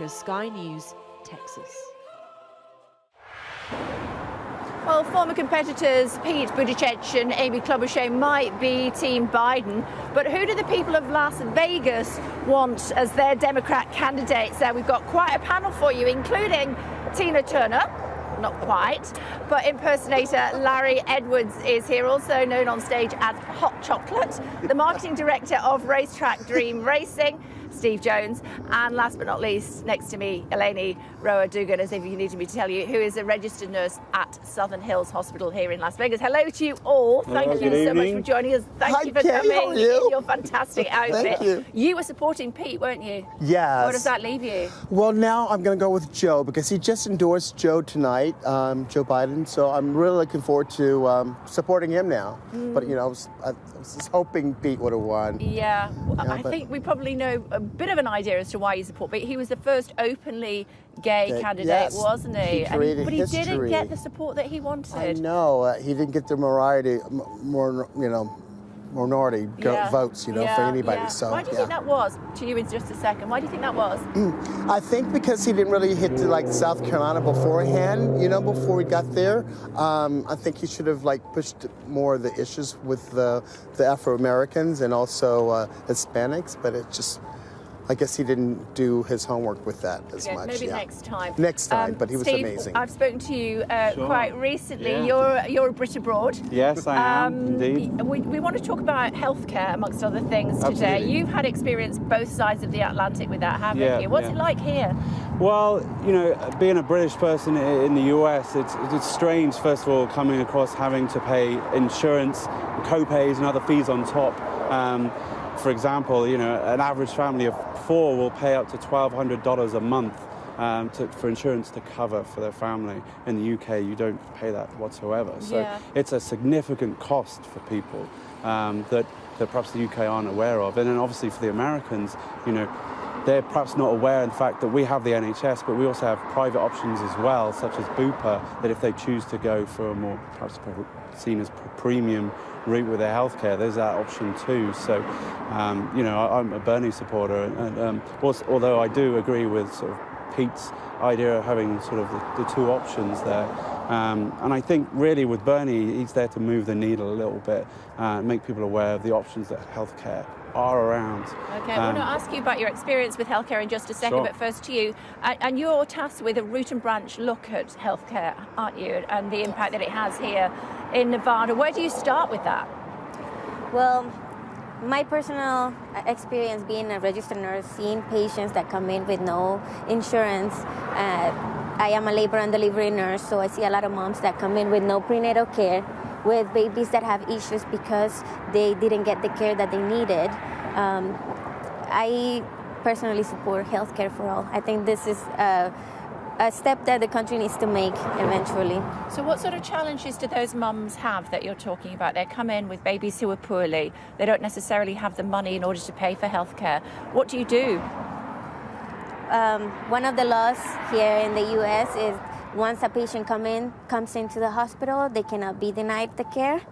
Sky News, Texas. Well, former competitors Pete Buttigieg and Amy Klobuchar might be Team Biden, but who do the people of Las Vegas want as their Democrat candidates there? We've got quite a panel for you, including Tina Turner, not quite, but impersonator Larry Edwards is here, also known on stage as Hot Chocolate, the marketing director of Racetrack Dream Racing, Steve Jones, and last but not least, next to me, Eleni Roa Dugan, as if you needed me to tell you, who is a registered nurse at Southern Hills Hospital here in Las Vegas. Hello to you all. Thank you so much for joining us. Thank you for coming in your fantastic outfit. Thank you. You were supporting Pete, weren't you? Yes. Where does that leave you? Well, now I'm going to go with Joe because he just endorsed Joe tonight, Joe Biden. So I'm really looking forward to supporting him now. But, you know, I was just hoping Pete would have won. Yeah, I think we probably know a bit of an idea as to why you support Pete. He was the first openly gay candidate, yes. wasn't he? But he didn't get the support that he wanted. I know. He didn't get the minority votes, for anybody. So why do you think that was? To you in just a second. Why do you think that was? I think because he didn't really hit South Carolina beforehand, before he got there. I think he should have pushed more of the issues with the Afro-Americans and also Hispanics, but it just, I guess he didn't do his homework with that as much. Maybe next time. Next time, but he was Steve, amazing. I've spoken to you quite recently. Yeah. You're a Brit abroad. Yes, I am, indeed. We want to talk about healthcare, amongst other things, today. Absolutely. You've had experience both sides of the Atlantic with that, haven't you? What's it like here? Well, being a British person in the US, it's strange, first of all, coming across having to pay insurance, co-pays and other fees on top. For example, an average family of 4 will pay up to $1,200 a month for insurance to cover for their family. In the UK, you don't pay that whatsoever. So it's a significant cost for people that perhaps the UK aren't aware of. And then obviously for the Americans, they're perhaps not aware of the fact that we have the NHS, but we also have private options as well, such as Bupa, that if they choose to go for a more perhaps seen as premium route with their healthcare, there's that option too. So, I'm a Bernie supporter, and although I do agree with sort of Pete's idea of having sort of the two options there. And I think really with Bernie, he's there to move the needle a little bit, make people aware of the options that healthcare are around. Okay, I want to ask you about your experience with healthcare in just a second, but first to you. And you're tasked with a root and branch look at healthcare, aren't you? And the impact that it has here in Nevada. Where do you start with that? Well, my personal experience being a registered nurse, seeing patients that come in with no insurance. I am a labor and delivery nurse, so I see a lot of moms that come in with no prenatal care, with babies that have issues because they didn't get the care that they needed. I personally support healthcare for all. I think this is a step that the country needs to make eventually. So what sort of challenges do those mums have that you're talking about? They come in with babies who are poorly. They don't necessarily have the money in order to pay for healthcare. What do you do? One of the laws here in the U.S. is once a patient comes into the hospital, they cannot be denied the care,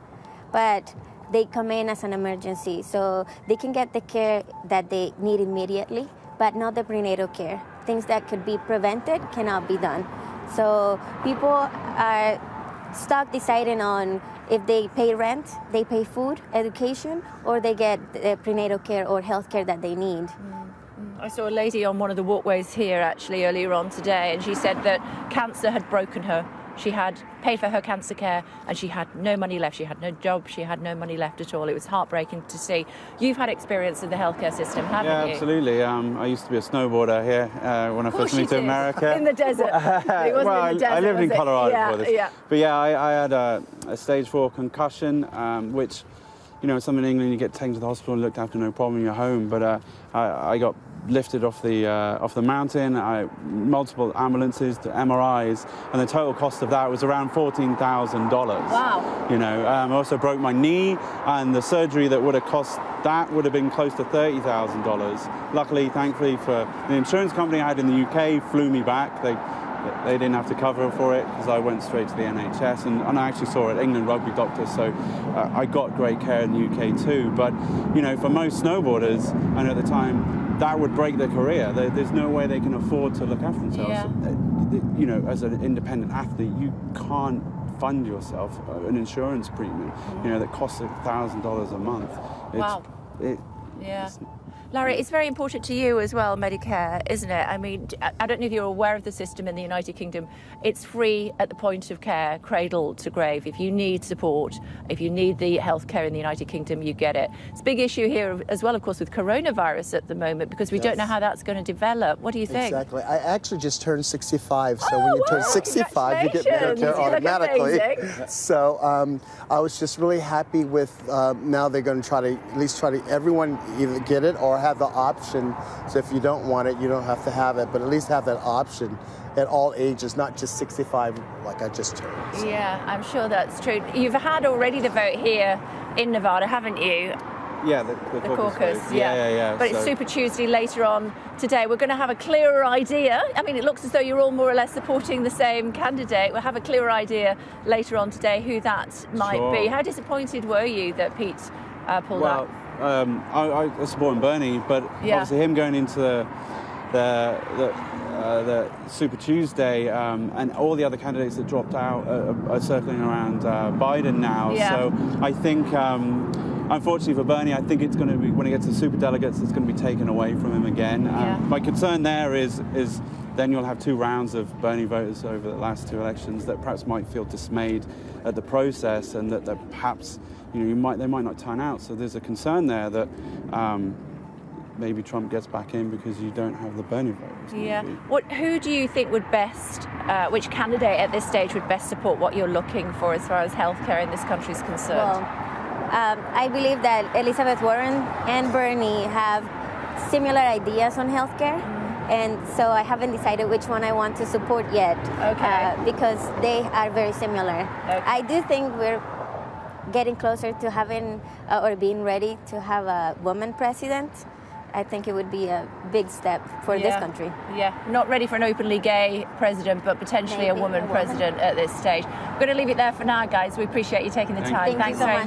but they come in as an emergency. So they can get the care that they need immediately, but not the prenatal care. Things that could be prevented cannot be done. So people are stuck deciding on if they pay rent, they pay food, education, or they get the prenatal care or health care that they need. I saw a lady on one of the walkways here actually earlier on today, and she said that cancer had broken her. She had paid for her cancer care and she had no money left. She had no job. She had no money left at all. It was heartbreaking to see. You've had experience in the healthcare system, haven't you? Yeah, absolutely. I used to be a snowboarder here when I first moved to America. In the desert. I lived in Colorado before this. Yeah. But yeah, I had a stage 4 concussion, which, some in England you get taken to the hospital and looked after, no problem, you're home. But I got lifted off the mountain, multiple ambulances to MRIs, and the total cost of that was around $14,000. Wow. I also broke my knee, and the surgery that would have cost that would have been close to $30,000. Luckily, thankfully, for the insurance company I had in the UK flew me back. They didn't have to cover for it because I went straight to the NHS, and I actually saw an England rugby doctor, so I got great care in the UK too. But for most snowboarders, I know at the time that would break their career. There's no way they can afford to look after themselves. Yeah. You know, as an independent athlete, you can't fund yourself an insurance premium, you know, that costs $1,000 a month. Wow. Yeah. Larry, it's very important to you as well, Medicare, isn't it? I mean, I don't know if you're aware of the system in the United Kingdom. It's free at the point of care, cradle to grave. If you need support, if you need the healthcare in the United Kingdom, you get it. It's a big issue here as well, of course, with coronavirus at the moment, because we don't know how that's going to develop. What do you think? Exactly. I actually just turned 65, so when you turn 65, you get Medicare You look automatically. amazing. So I was just really happy with now they're going to try to at least everyone either get it or have the option. So if you don't want it, you don't have to have it, but at least have that option at all ages, not just 65 like I just turned. So. Yeah, I'm sure that's true. You've had already the vote here in Nevada, haven't you? Yeah, the caucus, vote. yeah. But it's Super Tuesday later on today. We're going to have a clearer idea. I mean, it looks as though you're all more or less supporting the same candidate. We'll have a clearer idea later on today who that might be. How disappointed were you that Pete pulled out? I support Bernie, but obviously him going into the Super Tuesday and all the other candidates that dropped out are circling around Biden now. Yeah. So I think, unfortunately for Bernie, I think it's going to be, when he gets to super delegates, it's going to be taken away from him again. My concern there is then you'll have 2 rounds of Bernie voters over the last 2 elections that perhaps might feel dismayed at the process and that perhaps they might not turn out. So there's a concern there that maybe Trump gets back in because you don't have the Bernie voters. Yeah. Who do you think would best, which candidate at this stage would best support what you're looking for as far as healthcare in this country is concerned? Well, I believe that Elizabeth Warren and Bernie have similar ideas on healthcare. And so I haven't decided which one I want to support yet. Okay. Because they are very similar. Okay. I do think we're getting closer to having or being ready to have a woman president. I think it would be a big step for this country. Yeah, not ready for an openly gay president, but potentially Maybe a woman president at this stage. We're going to leave it there for now, guys. We appreciate you taking the time. Thank you so much.